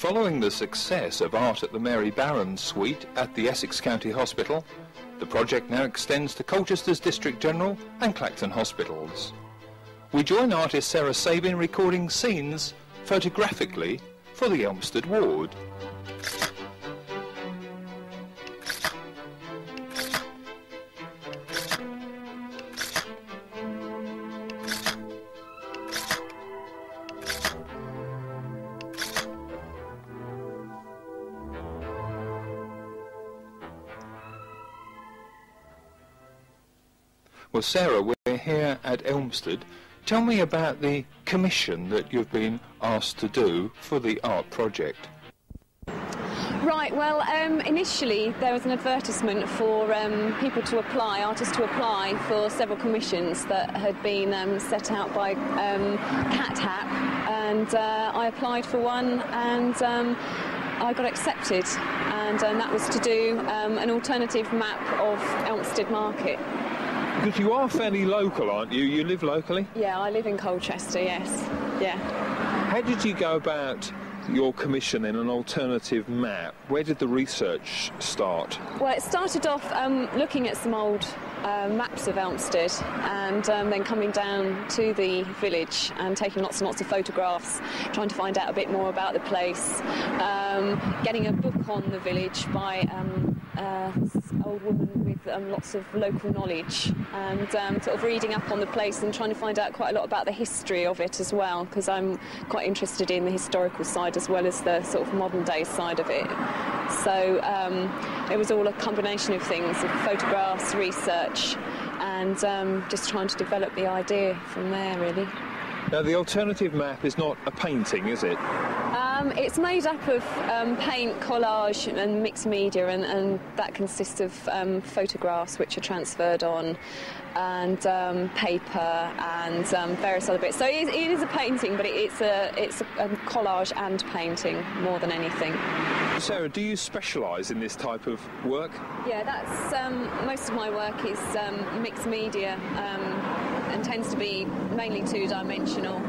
Following the success of Art at the Mary Barron Suite at the Essex County Hospital, the project now extends to Colchester's District General and Clacton Hospitals. We join artist Sarah Sabin recording scenes photographically for the Elmstead ward. Well, Sarah, we're here at Elmstead. Tell me about the commission that you've been asked to do for the art project. Right, well, initially there was an advertisement for people to apply, artists to apply for several commissions that had been set out by Cat Hap, and I applied for one, and I got accepted, and that was to do an alternative map of Elmstead Market. Because you are fairly local, aren't you? You live locally? Yeah, I live in Colchester, yes. Yeah. How did you go about your commission in an alternative map? Where did the research start? Well, it started off looking at some old maps of Elmstead, and then coming down to the village and taking lots and lots of photographs, trying to find out a bit more about the place, getting a book on the village by this old woman with lots of local knowledge, and sort of reading up on the place and trying to find out quite a lot about the history of it as well, because I'm quite interested in the historical side as well as the sort of modern day side of it. So it was all a combination of things, of photographs, research, and just trying to develop the idea from there, really. Now, the alternative map is not a painting, is it? It's made up of paint, collage and mixed media, and that consists of photographs which are transferred on, and paper and various other bits. So it is a painting, but it's a collage and painting more than anything. Sarah, do you specialise in this type of work? Yeah, that's most of my work is mixed media, and tends to be mainly two-dimensional,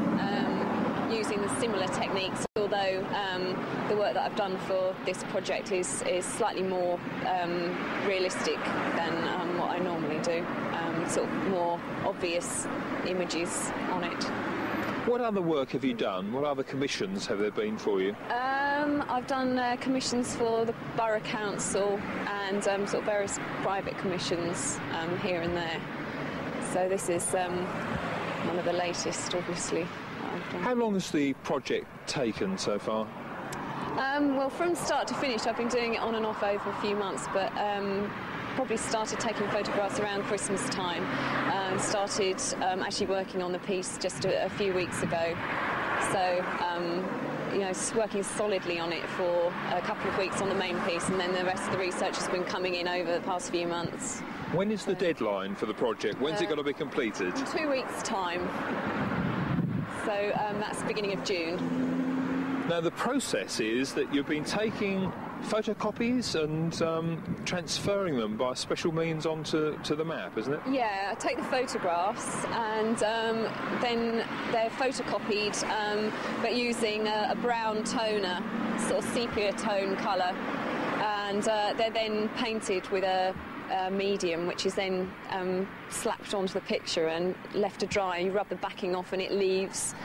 using the similar techniques, although the work that I've done for this project is slightly more realistic than what I normally do, sort of more obvious images on it. What other work have you done? What other commissions have there been for you? I've done commissions for the Borough Council and sort of various private commissions here and there. So this is one of the latest, obviously. How long has the project taken so far? Well, from start to finish, I've been doing it on and off over a few months, but probably started taking photographs around Christmas time, and started actually working on the piece just a few weeks ago. So, you know, working solidly on it for a couple of weeks on the main piece, and then the rest of the research has been coming in over the past few months. When is the deadline for the project? When's it got to be completed? In 2 weeks' time. So that's the beginning of June. Now, the process is that you've been taking photocopies and transferring them by special means onto the map, isn't it? Yeah, I take the photographs and then they're photocopied, but using a brown toner, sort of sepia tone colour, and they're then painted with a medium, which is then slapped onto the picture and left to dry. You rub the backing off and it leaves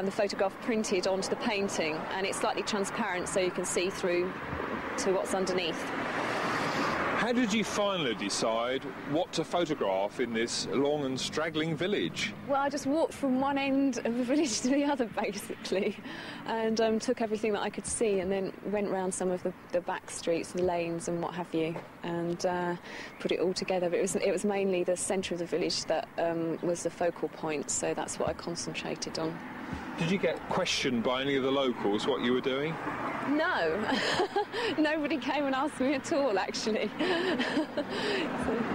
the photograph printed onto the painting, and it's slightly transparent so you can see through to what's underneath. How did you finally decide what to photograph in this long and straggling village? Well, I just walked from one end of the village to the other, basically, and took everything that I could see, and then went round some of the back streets and lanes and what have you, and put it all together. But it was mainly the centre of the village that was the focal point, so that's what I concentrated on. Did you get questioned by any of the locals what you were doing? No. Nobody came and asked me at all, actually.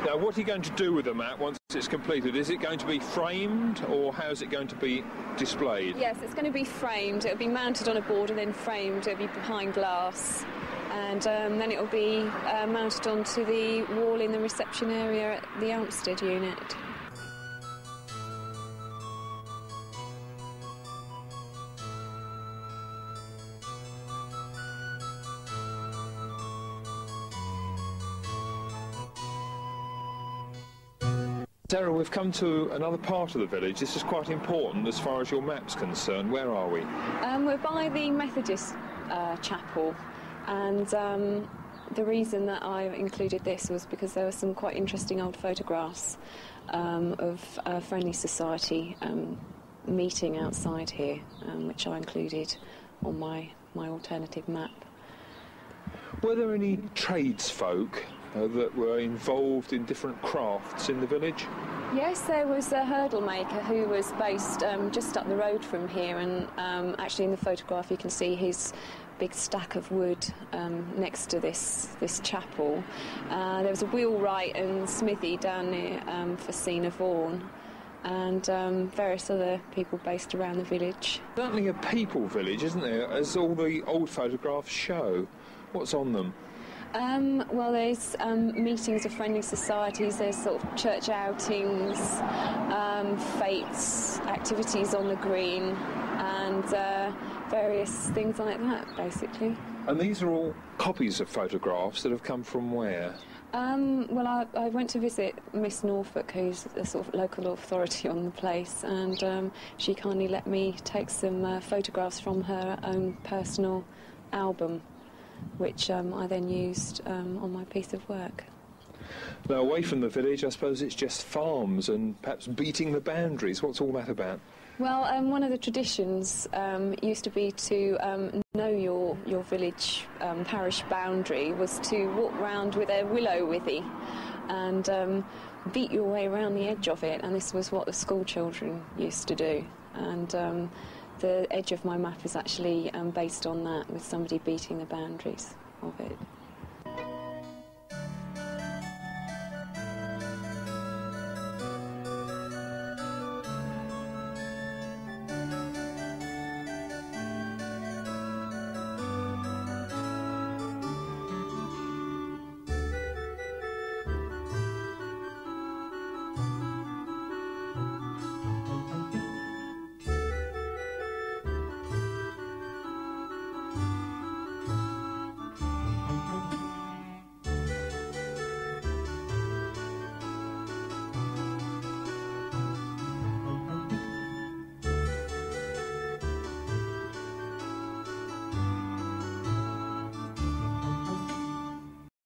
Now, what are you going to do with the map once it's completed? Is it going to be framed, or how is it going to be displayed? Yes, it's going to be framed. It'll be mounted on a board and then framed. It'll be behind glass. And then it'll be mounted onto the wall in the reception area at the Elmstead Unit. Sarah, we've come to another part of the village. This is quite important as far as your map's concerned. Where are we? We're by the Methodist chapel, and the reason that I included this was because there were some quite interesting old photographs of a friendly society meeting outside here, which I included on my alternative map. Were there any tradesfolk that were involved in different crafts in the village? Yes, there was a hurdle maker who was based just up the road from here, and actually in the photograph you can see his big stack of wood next to this chapel. There was a wheelwright and smithy down near Facina Vaughan, and various other people based around the village. Certainly a people village, isn't there, as all the old photographs show. What's on them? Well, there's meetings of friendly societies, there's sort of church outings, fetes, activities on the green, and various things like that, basically. And these are all copies of photographs that have come from where? Well, I went to visit Miss Norfolk, who's a sort of local authority on the place, and she kindly let me take some photographs from her own personal album, which I then used on my piece of work. Now, away from the village, I suppose it's just farms and perhaps beating the boundaries. What's all that about? Well, one of the traditions used to be to know your village parish boundary was to walk round with a willow withy and beat your way around the edge of it, and this was what the school children used to do. And the edge of my map is actually based on that, with somebody beating the boundaries of it.